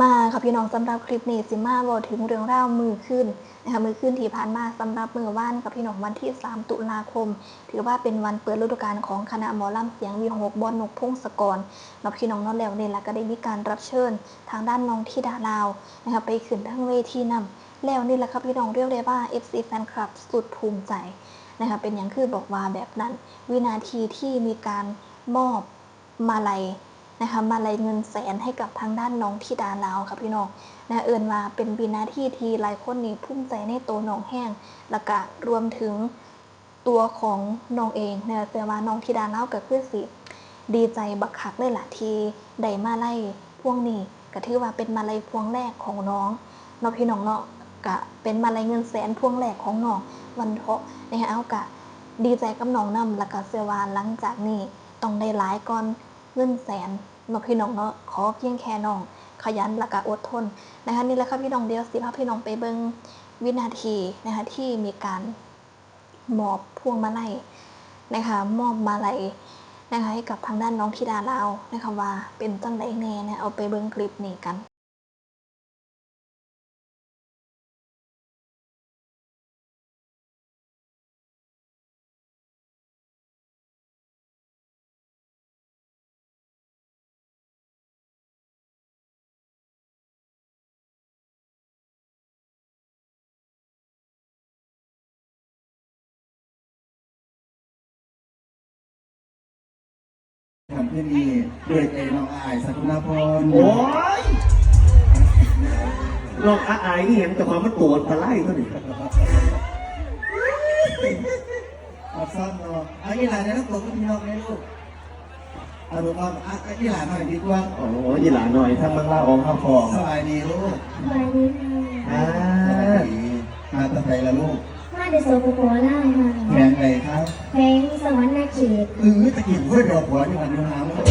มาค่ะพี่น้องสำหรับคลิปนี้สิมาบอกถึงเรื่องราวมือขึ้นนะคะมือขึ้นที่ผ่านมาสำหรับมือว่านกับพี่น้องวันที่3ตุลาคมถือว่าเป็นวันเปิดฤดูกาลของคณะหมอลำเสียงวีหกบอลนกพงศกรนับพี่น้องนอดแล้วเนี่ยละก็ได้มีการรับเชิญทางด้านน้องธิดาลาวนะคะไปขึ้นทั้งเวทีนำแล้วนี่แหละครับพี่น้องเรียกได้ว่า FC แฟนคลับสุดภูมิใจนะคะเป็นอย่างคือบอกว่าแบบนั้นวินาทีที่มีการมอบมาลัยนะคะมาลัยเงินแสนให้กับทางด้านน้องธิดาลาวค่ะพี่น้องนะเอิญมาเป็นวินาทีที่หลายคนนี่ภูมิใจในตัวน้องแห้งแล้วก็รวมถึงตัวของน้องเองนะแต่ว่าน้องธิดาลาวก็คือสิดีใจบักคักเลยล่ะที่ได้มาลัยพวงนี้ก็ถือว่าเป็นมาลัยพวงแรกของน้องเนาะพี่น้องเนาะก็เป็นมาลัยเงินแสนพวงแรกของน้องวันเถาะนะคะเอากะดีใจกับน้องนำแล้วก็เสียว่าหลังจากนี้ต้องได้หลายก่อนเงินแสนเนาะพี่น้องเนาะขอเพียงแค่น้องขยันและก็อดทนนะคะนี่แหละค่ะพี่น้องเดียวสิพาพี่น้องไปเบิ่งวินาทีนะคะที่มีการมอบพวงมาลัยนะคะมอบมาลัยนะคะให้กับทางด้านน้องธิดาลาวนะคะว่าเป็นจังไดแน่นะเอาไปเบิ่งคลิปนี้กันทำที่นี่ด้วยใจน้องอายสักุณาพรโอ้ยลองอายนี่เห็นแต่ความมันตัวพลายเท่านี้อับซ้อนเนาะไอ้หลานเนี่ยต้องตัวก็พี่น้องให้ลูกเอาดูก่อนไอ้หลานหน่อยดีกว่าโอ้ยยี่หลาหน่อยถ้ามันล่าอองข้าวฟอง สบายดีลูกสวัสดีค่ะ สบายดีมาตั้งใจละลูกมาเดโซโปโปล่าค่ะแพงไรครับ เพลงสวรรค์นาเขตตะกี้เพื่อนดอกหัวที่มันอยู่หางมัน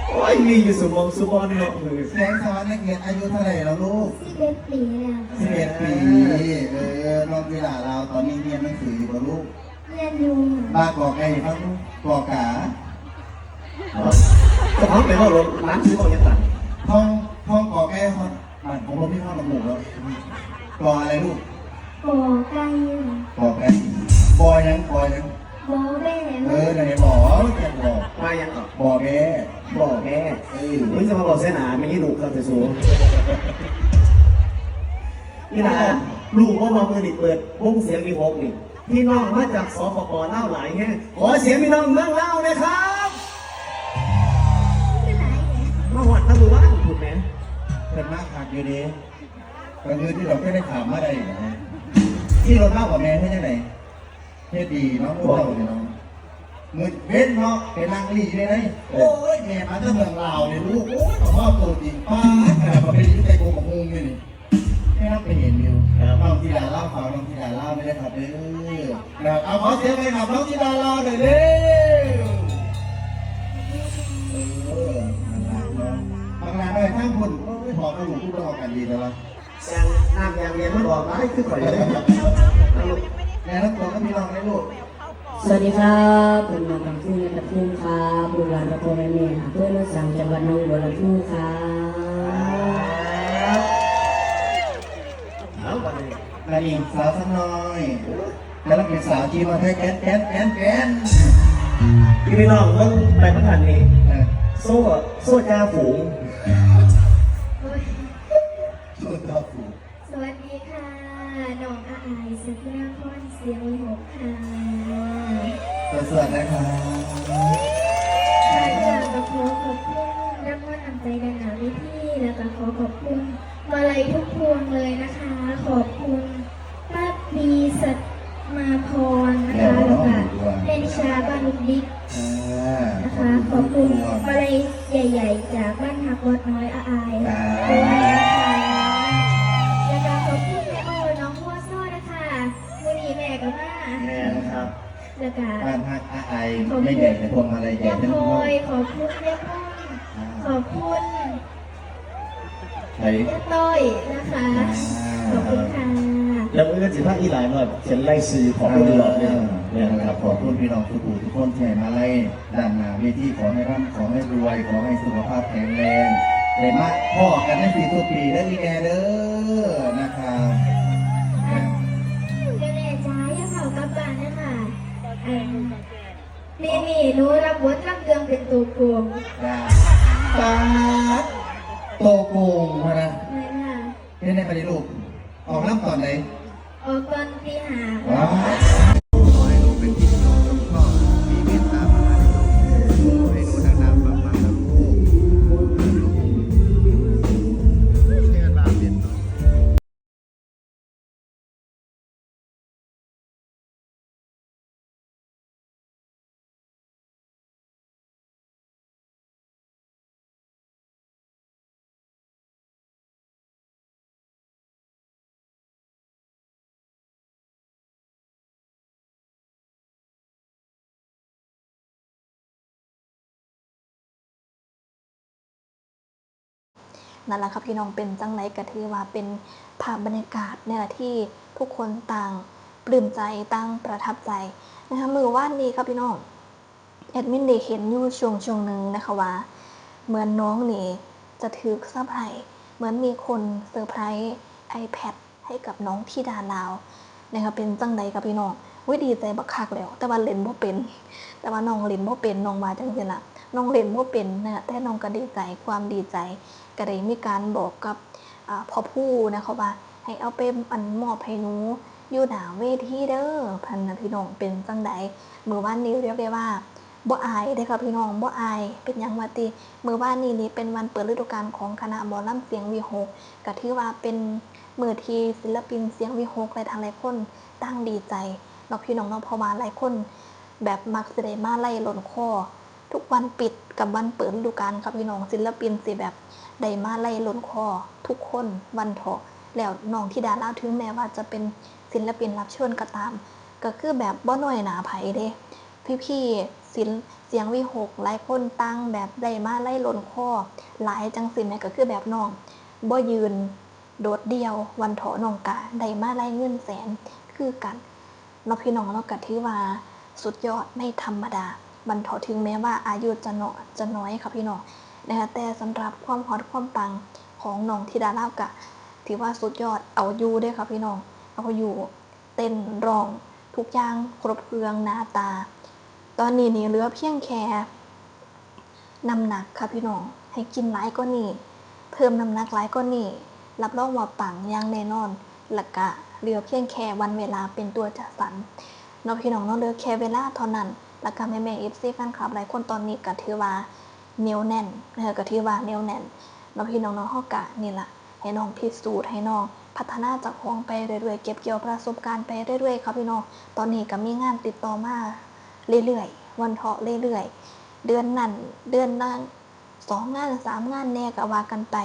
โอ้ยมีอยู่สมองสุบอนเนาะเลยแสงสวรรค์นักเรียนอายุเท่าไหร่แล้วลูก11 ปีแล้ว11 ปีน้องเวลาเราตอนนี้เรียนหนังสืออยู่กับลูกเรียนอยู่บ้ากอกไก่ครับลูกกอกาก็เขาไปว่ารถร้านซื้อของยังต่างห้องกอกไก่ห้องบ้านของผมที่ห้องระบุแล้วกออะไรลูกปอไก่ กอกไก่บอยยังบอแม่ไหนบ่อแกบ่อมายังอ่ะบ่อแม่บอกแม่ไม่จะมาบอกเส้นหาไม่ให้ลูกเราจะสู้นี่นะลูกว่ามาเปิดวงเสียงมีหกนี่พี่น้องมาจากสปปเล่าหลายแห่งขอเสียงพี่น้องเมืองเล่านะครับมาหวัดตะลุบ้านถูกไหมเป็นมากขาดอยู่ดีก็คือที่เราแค่ได้ถามมาได้นะที่เราเล่ากับแม่ให้ยังไงเฮ็ดดีน้องลูกเราเนี่ยน้องมือเว้นเนาะเป็นนางลีเลยนะโอ้ยแม่มาจากเมืองลาวเนี่ยลูกโอ้ยขอพ่อตัวจริงป้าแต่มาเป็นยิ่งใจโกงกับมุงเลยนี่แค่รับไปเห็นอยู่น้องที่ดาเล่าข่าวน้องที่ดาเล่าไม่ได้ขับเลยเอาขอเสียงไปขับน้องที่ดาเล่าหน่อยเร็วบางงานไปข้างคุณไม่พอก็หลุดทุกประกอบดีแล้วยังน้ำยังเรียนไม่บอกมาให้ขึ้นก่อนเลยแม่ทั้งตัวก็มีน้องให้ลูกสวัสดีครับผมมาจากที่นัทภูมิครับบุรีรัมย์นครแม่เพื่อนนักสังจังหวัดหนองบัวลำพูครับนายหญิงสาวสักน้อยแล้วเป็นสาวจีมาให้แกนพี่น้องต้องไปพัฒนาเองโซ่จ้าฝูงสวัสดีค่ะน้องอายสักุณาพรเสียงหกค่ะสวัสดีครับอยากจะขอขอบคุณรางวัลน้ำใจดังหนาวิธีแล้วก็ขอขอบคุณมาลัยทุกพวงเลยนะคะขอบคุณป้าปีสัตมาพรนะคะแล้วก็เป็นชาบ้านลุกดิ๊กนะคะขอบคุณมาลัยใหญ่ๆจากบ้านหักวัดน้อยอายด้วยนะคะแล้วก็ขอบคุณแม่โอ้น้องวัวซ้อนะคะวันนี้แม่กับม่าแม่นะครับแล้วก็บ้านฮักอายไม่ใหญ่แต่พวงมาลัยใหญ่ทั้งหมดขอบคุณแม่พ่อขอบคุณแม่ต้อยนะคะขอบคุณค่ะแล้วเมื่อสิภาคอีหลายหน่อยเขียนไล่ซื้อของผู้ดีหลอกเนี่ยนะครับขอบคุณพี่น้องทุกคนที่มาไล่ด้านหน้าเวทีขอให้ร่ำขอให้รวยขอให้สุขภาพแข็งแรง ได้มาพ่อกันในปีทุกปีได้อีแม่เด้อนะครับ แม่จ้าอย่าเผากลับบ้านนะคะปีนี้หนูรับบทรับเรื่องเป็นตัวโกง ปาดโตโกงมานะ แม่ค่ะ เป็นในประเด็นลูกออกน้ำตอนไหน ออกตอนตีห้า ว้าว นั่นแหละครับพี่น้องเป็นจังไรก็ถือว่าเป็นภาพบรรยากาศเนี่ยที่ทุกคนต่างปลื้มใจต่างประทับใจนะคะมือว่านนี้ครับพี่น้องแอดมินได้เห็นอยู่ช่วงหนึ่งนะคะว่าเหมือนน้องนี่จะถือเซอร์ไพรส์เหมือนมีคนเซอร์ไพรส์ iPad ให้กับน้องที่ดาลาวนะคะเป็นจังไรกับพี่น้องวิดีใจบักคักแล้วแต่ว่าเล่นบ่เป็นแต่ว่าน้องเล่นบ่เป็นน้องมาจังซี่ล่ะน้องเล่นบ่เป็นนะแต่น้องก็ดีใจความดีใจก็ได้มีการบอกกับพ่อผู้นะคะว่าให้เอาไปมอบให้หนูอยู่หน้าเวทีเด้อพันนะพี่น้องเป็นจังใดมื้อวานนี้เรียกได้ว่าบ่อายเด้อค่ะพี่น้องบ่อายเป็นหยังว่าติมื้อวานนี้นี่เป็นวันเปิดฤดูกาลของคณะหมอลำเสียงวี6ก็ถือว่าเป็นมื้อที่ศิลปินเสียงวี6หลายคนตั้งดีใจเนาะพี่น้องเนาะเพราะว่าหลายคนแบบมักสิได้มาไล่หล่นคอทุกวันปิดกับวันเปิดฤดูกาลครับพี่น้องศิลปินสิแบบได้มาไล่ล้นคอทุกคนวันเถาะแล้วน้องที่ดาเล่าถึงแม้ว่าจะเป็นศิลปินรับเชิญก็ตามก็คือแบบบ่น้อยหนาไผเด้พี่ๆเสียงวี6หลายคนตั้งแบบได้มาไล่ล้นคอหลายจังสิแม่ก็คือแบบน้องบ่ยืนโดดเดียววันเถาะน้องกะได้มาไล่เงินแสนคือกันเนาะพี่น้องเราก็ถือว่าสุดยอดไม่ธรรมดาวันเถาะถึงแม้ว่าอายุจะน้อยค่ะพี่น้องนะคะแต่สำหรับความฮอตความปังของน้องธิดาลาบกะถือว่าสุดยอดเอาอยู่ด้วยค่ะพี่น้องเอาอยู่เต้นร้องทุกอย่างครบเครื่องหน้าตาตอนนี้นี่เหลือเพียงแค่น้ำหนักค่ะพี่น้องให้กินหลายก็นี่เพิ่มน้ำหนักหลายก็นี่รับรองว่าปังอย่างแน่นอนและกะเหลือเพียงแค่วันเวลาเป็นตัวจัดสรรเนาะพี่น้องเนาะเหลือแค่เวลาเท่านั้นและก็แม่ๆ FC แฟนคลับหลายคนตอนนี้ก็ถือว่าเหนียวแน่นนะคะก็ที่ว่าเหนียวแน่นน้องพี่น้องเฮากะนี่ล่ะให้น้องพิสูจน์ให้น้องพัฒนาจากของไปเรื่อยๆเก็บเกี่ยวประสบการณ์ไปเรื่อยๆครับพี่น้องตอนนี้ก็มีงานติดต่อมาเรื่อยๆวันเถาะเรื่อยๆเดือนนั้น2 งาน 3 งานแน่ก็ว่ากันไป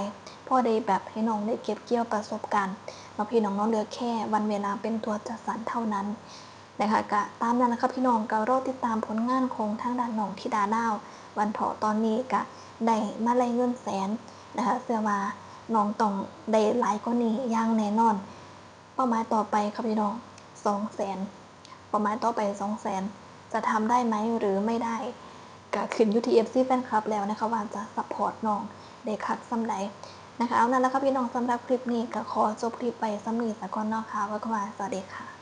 พอได้แบบให้น้องได้เก็บเกี่ยวประสบการณ์น้องพี่น้องเหลือแค่วันเวลาเป็นตัวจัดสรรเท่านั้นนะคะก็ตามนั้นนะครับพี่น้องก็รอติดตามผลงานของทางด้านน้องธิดาดาววันเถาะตอนนี้ก็ได้มาไล่เงินแสนนะคะเชื่อว่าน้องต้องได้หลายกว่านี้อย่างแน่นอนเป้าหมายต่อไปครับพี่น้อง200,000เป้าหมายต่อไป200,000จะทำได้ไหมหรือไม่ได้ก็ขึ้นอยู่ที่ FC แฟนคลับแล้วนะคะว่าจะซัพพอร์ตน้องได้คักส่ำใดนะคะเอานั่นแล้วครับพี่น้องสำหรับคลิปนี้ก็ขอจบคลิปไปสำหรับก่อนเนาะค่ะไว้ก่อนสวัสดีค่ะ